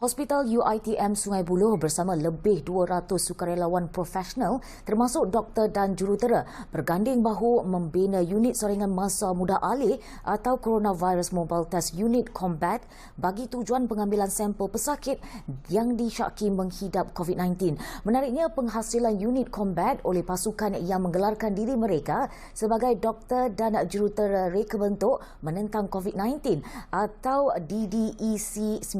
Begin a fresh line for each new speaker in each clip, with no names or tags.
Hospital UiTM Sungai Buloh bersama lebih 200 sukarelawan profesional termasuk doktor dan jurutera berganding bahu membina unit soringan masa muda alih atau Coronavirus Mobile Test Unit Combat bagi tujuan pengambilan sampel pesakit yang disyaki menghidap COVID-19. Menariknya, penghasilan unit combat oleh pasukan yang menggelarkan diri mereka sebagai doktor dan jurutera reka bentuk menentang COVID-19 atau DDEC 19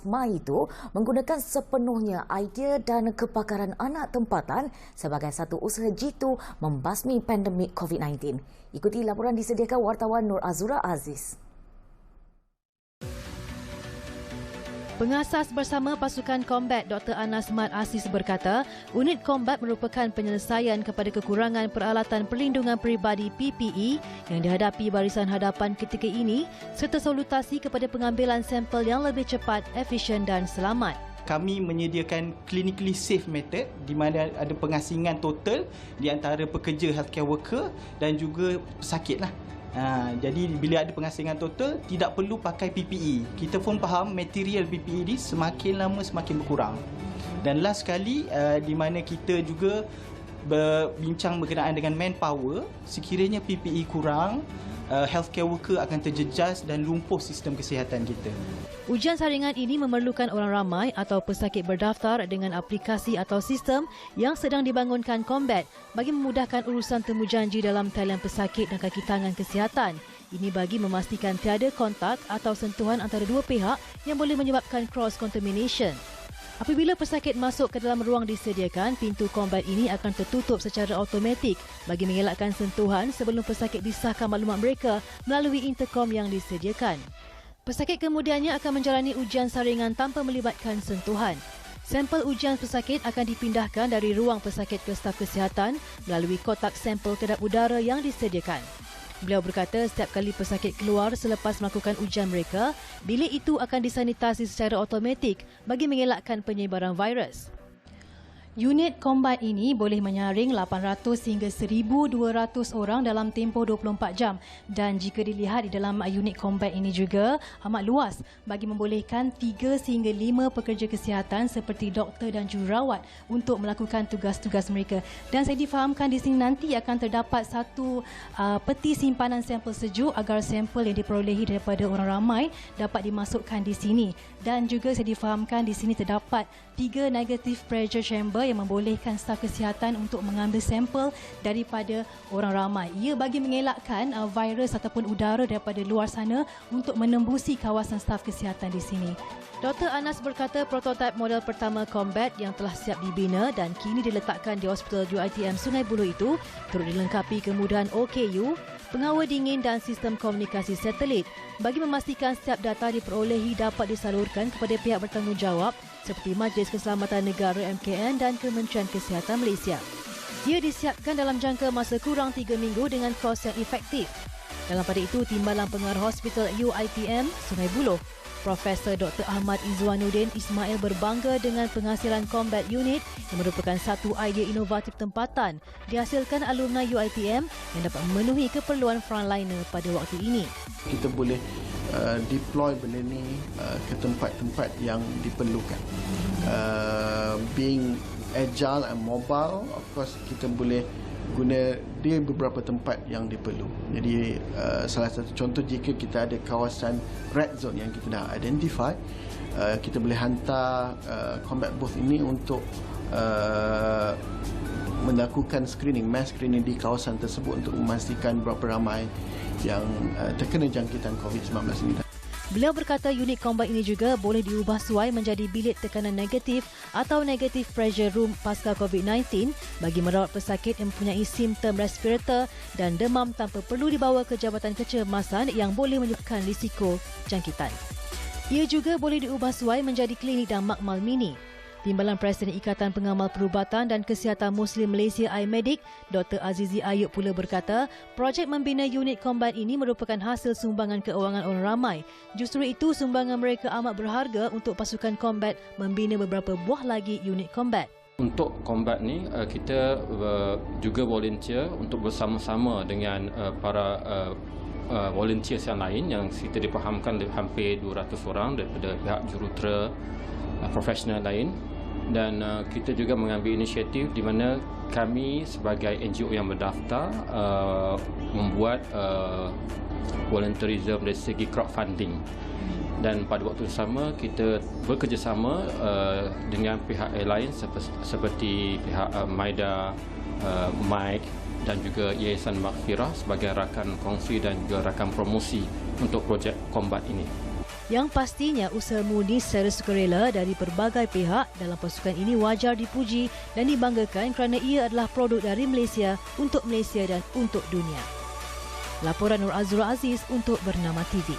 Mai itu menggunakan sepenuhnya idea dan kepakaran anak tempatan sebagai satu usaha jitu membasmi pandemik COVID-19. Ikuti laporan disediakan wartawan Nur Azura Aziz.
Pengasas bersama pasukan kombat Dr. Anas Mat Aziz berkata, unit kombat merupakan penyelesaian kepada kekurangan peralatan perlindungan peribadi PPE yang dihadapi barisan hadapan ketika ini serta solutasi kepada pengambilan sampel yang lebih cepat, efisien dan selamat.
Kami menyediakan clinically safe method di mana ada pengasingan total di antara pekerja healthcare worker dan juga pesakit lah. Jadi bila ada pengasingan total, tidak perlu pakai PPE. Kita pun faham material PPE ini semakin lama semakin berkurang. Dan last sekali, di mana kita juga berbincang berkenaan dengan manpower, sekiranya PPE kurang, healthcare worker akan terjejas dan lumpuh sistem kesihatan kita.
Ujian saringan ini memerlukan orang ramai atau pesakit berdaftar dengan aplikasi atau sistem yang sedang dibangunkan kombat bagi memudahkan urusan temujanji dalam talian pesakit dan kaki tangan kesihatan. Ini bagi memastikan tiada kontak atau sentuhan antara dua pihak yang boleh menyebabkan cross-contamination. Apabila pesakit masuk ke dalam ruang disediakan, pintu kombat ini akan tertutup secara automatik bagi mengelakkan sentuhan sebelum pesakit disahkan maklumat mereka melalui intercom yang disediakan. Pesakit kemudiannya akan menjalani ujian saringan tanpa melibatkan sentuhan. Sampel ujian pesakit akan dipindahkan dari ruang pesakit ke staf kesihatan melalui kotak sampel kedap udara yang disediakan. Beliau berkata setiap kali pesakit keluar selepas melakukan ujian mereka, bilik itu akan disanitasi secara automatik bagi mengelakkan penyebaran virus. Unit kombat ini boleh menyaring 800 hingga 1,200 orang dalam tempoh 24 jam dan jika dilihat di dalam unit kombat ini juga amat luas bagi membolehkan 3 sehingga 5 pekerja kesihatan seperti doktor dan jururawat untuk melakukan tugas-tugas mereka. Dan saya difahamkan di sini nanti akan terdapat satu peti simpanan sampel sejuk agar sampel yang diperolehi daripada orang ramai dapat dimasukkan di sini. Dan juga saya difahamkan di sini terdapat 3 negative pressure chamber yang membolehkan staf kesihatan untuk mengambil sampel daripada orang ramai. Ia bagi mengelakkan virus ataupun udara daripada luar sana untuk menembusi kawasan staf kesihatan di sini. Dr. Anas berkata prototip model pertama kombat yang telah siap dibina dan kini diletakkan di Hospital UiTM Sungai Buloh itu turut dilengkapi kemudahan OKU, pengawal dingin dan sistem komunikasi satelit bagi memastikan setiap data diperolehi dapat disalurkan kepada pihak bertanggungjawab seperti Majlis Keselamatan Negara MKN dan Kementerian Kesihatan Malaysia. Ia disiapkan dalam jangka masa kurang 3 minggu dengan kos yang efektif. Dalam pada itu, Timbalan Pengarah Hospital UiTM Sungai Buloh, Profesor Dr. Ahmad Izwanuddin Ismail berbangga dengan penghasilan combat unit yang merupakan satu idea inovatif tempatan dihasilkan alumni UiTM yang dapat memenuhi keperluan frontliner pada waktu ini.
Kita boleh deploy benda ni ke tempat-tempat yang diperlukan. Being agile and mobile, of course kita boleh guna di beberapa tempat yang diperlu. Jadi salah satu contoh, jika kita ada kawasan red zone yang kita dah identify, kita boleh hantar combat booth ini untuk melakukan screening, mass screening di kawasan tersebut untuk memastikan berapa ramai yang terkena jangkitan COVID-19 ini.
Beliau berkata unit kombat ini juga boleh diubah suai menjadi bilik tekanan negatif atau negative pressure room pasca COVID-19 bagi merawat pesakit yang mempunyai simptom respirator dan demam tanpa perlu dibawa ke jabatan kecemasan yang boleh menyebabkan risiko jangkitan. Ia juga boleh diubah suai menjadi klinik dan makmal mini. Timbalan Presiden Ikatan Pengamal Perubatan dan Kesihatan Muslim Malaysia iMedic, Dr. Azizi Ayub pula berkata, projek membina unit kombat ini merupakan hasil sumbangan keuangan orang ramai. Justru itu, sumbangan mereka amat berharga untuk pasukan kombat membina beberapa buah lagi unit kombat.
Untuk kombat ni, kita juga volunteer untuk bersama-sama dengan para volunteers yang lain yang kita difahamkan hampir 200 orang daripada pihak jurutera profesional lain, dan kita juga mengambil inisiatif di mana kami sebagai NGO yang berdaftar membuat volunteerism dari segi crowdfunding, dan pada waktu yang sama kita bekerjasama dengan pihak lain seperti pihak Maida, Mike dan juga Yayasan Maghfirah sebagai rakan kongsi dan juga rakan promosi untuk projek Combat ini.
Yang pastinya usaha murni secara sukarela dari pelbagai pihak dalam pasukan ini wajar dipuji dan dibanggakan kerana ia adalah produk dari Malaysia untuk Malaysia dan untuk dunia. Laporan Nur Azura Aziz untuk Bernama TV.